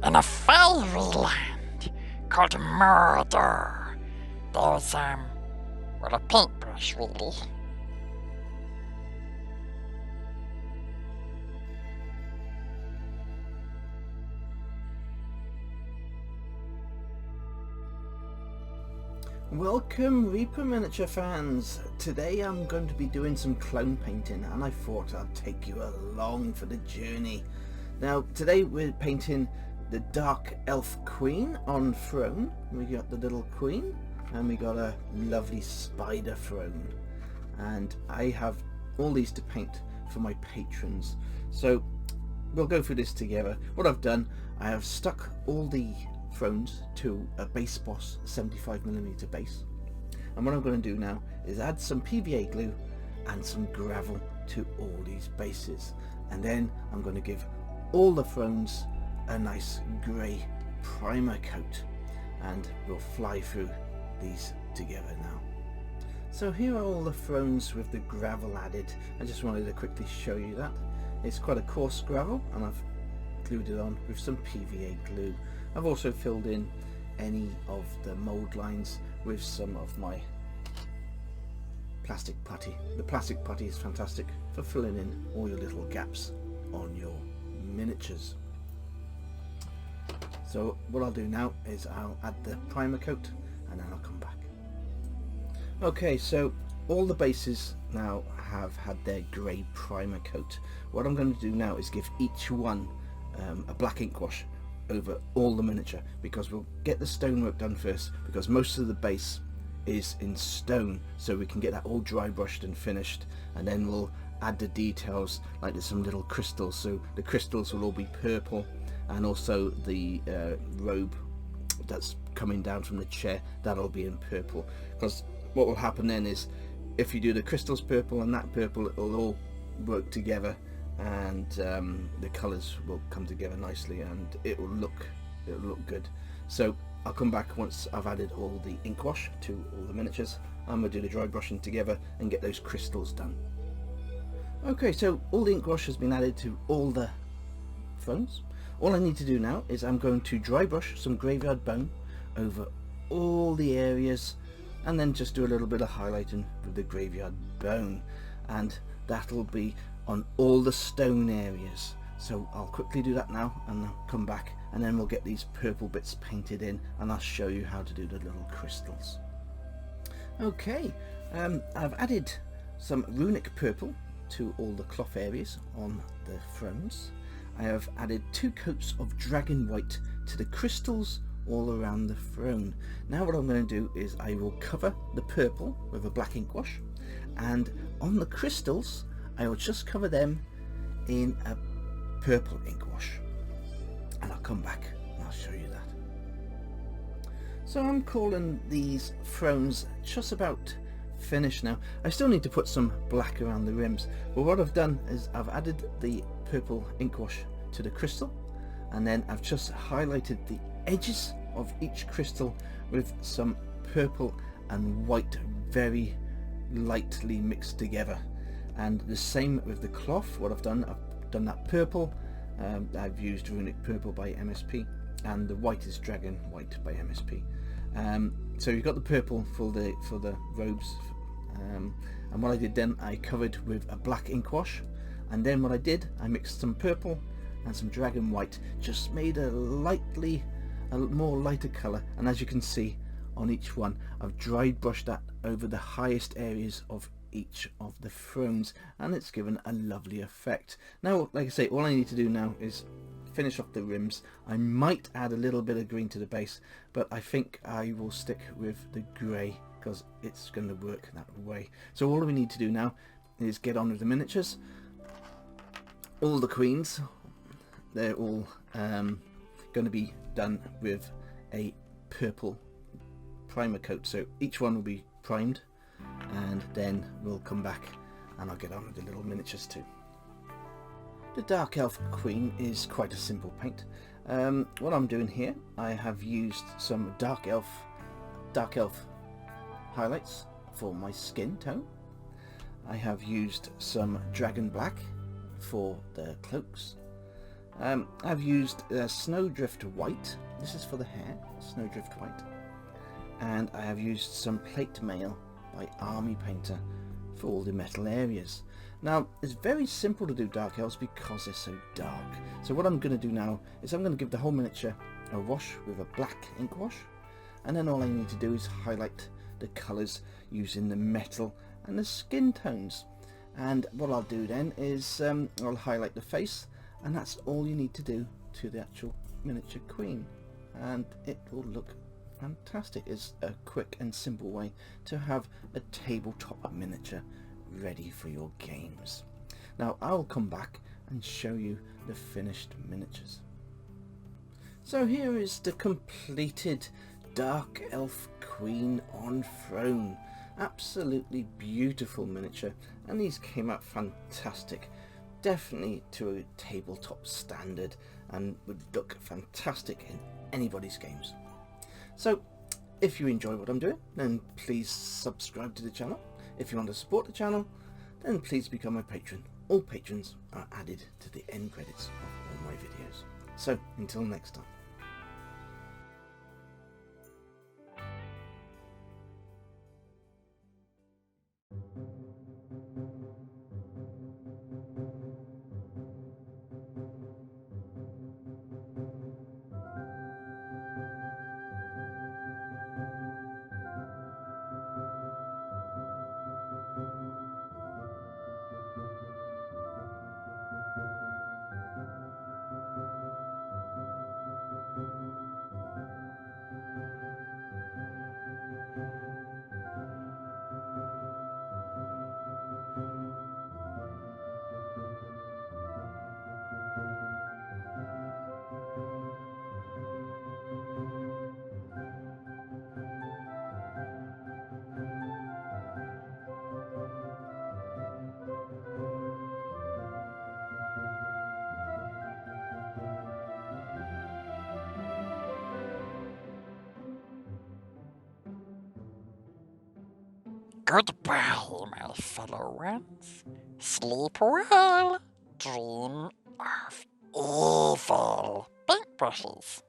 in a fairyland called murder. There's, well, a paintbrush, really. Welcome Reaper Miniature fans! Today I'm going to be doing some clone painting and I thought I'd take you along for the journey. Now today we're painting the Dark Elf Queen on throne. We got the little queen and we got a lovely spider throne. And I have all these to paint for my patrons. So we'll go through this together. What I've done, I have stuck all the thrones to a base boss 75mm base, and what I'm going to do now is add some PVA glue and some gravel to all these bases, and then I'm going to give all the thrones a nice grey primer coat, and we'll fly through these together now. So here are all the thrones with the gravel added. I just wanted to quickly show you that. It's quite a coarse gravel and I've glued it on with some PVA glue. I've also filled in any of the mould lines with some of my plastic putty. The plastic putty is fantastic for filling in all your little gaps on your miniatures. So what I'll do now is I'll add the primer coat and then I'll come back. Okay, so all the bases now have had their grey primer coat. What I'm going to do now is give each one a black ink wash over all the miniature, because we'll get the stonework done first, because most of the base is in stone, so we can get that all dry brushed and finished, and then we'll add the details, like there's some little crystals, so the crystals will all be purple, and also the robe that's coming down from the chair, that'll be in purple, because what will happen then is if you do the crystals purple and that purple, it'll all work together, and the colours will come together nicely and it'll look good. So I'll come back once I've added all the ink wash to all the miniatures. I'm going to do the dry brushing together and get those crystals done. Okay, so all the ink wash has been added to all the thrones. All I need to do now is I'm going to dry brush some graveyard bone over all the areas, and then just do a little bit of highlighting with the graveyard bone, and that'll be on all the stone areas. So I'll quickly do that now and I'll come back, and then we'll get these purple bits painted in and I'll show you how to do the little crystals. Okay, I've added some runic purple to all the cloth areas on the thrones. I have added 2 coats of dragon white to the crystals all around the throne. Now what I'm going to do is I will cover the purple with a black ink wash, and on the crystals I will just cover them in a purple ink wash, and I'll come back and I'll show you that. So I'm calling these thrones just about finished now. I still need to put some black around the rims, but what I've done is I've added the purple ink wash to the crystal, and then I've just highlighted the edges of each crystal with some purple and white very lightly mixed together. And the same with the cloth. What I've done that purple, I've used runic purple by MSP, and the white is dragon white by MSP. So you've got the purple for the robes, and what I did then, I covered with a black ink wash, and then what I did, I mixed some purple and some dragon white, just made a more lighter colour, and as you can see on each one, I've dry brushed that over the highest areas of each of the thrones, and it's given a lovely effect. Now, like I say, all I need to do now is finish off the rims. I might add a little bit of green to the base, but I think I will stick with the grey because it's going to work that way. So all we need to do now is get on with the miniatures. All the queens, they're all going to be done with a purple primer coat, so each one will be primed, and then we'll come back and I'll get on with the little miniatures too. The Dark Elf Queen is quite a simple paint. What I'm doing here, I have used some Dark Elf highlights for my skin tone. I have used some Dragon Black for the cloaks, I've used Snowdrift White. This is for the hair, Snowdrift White. And I have used some plate mail by Army Painter for all the metal areas. Now, it's very simple to do dark elves because they're so dark. So what I'm going to do now is I'm going to give the whole miniature a wash with a black ink wash. And then all I need to do is highlight the colours using the metal and the skin tones. And what I'll do then is I'll highlight the face, and that's all you need to do to the actual miniature queen. And it will look fantastic. It's a quick and simple way to have a tabletop miniature ready for your games. Now I'll come back and show you the finished miniatures. So here is the completed Dark Elf Queen on Throne. Absolutely beautiful miniature, and these came out fantastic. Definitely to a tabletop standard and would look fantastic in anybody's games. So if you enjoy what I'm doing, then please subscribe to the channel. If you want to support the channel, then please become a patron. All patrons are added to the end credits of all my videos. So until next time. Goodbye, my fellow ones. Sleep well. Dream of evil paintbrushes.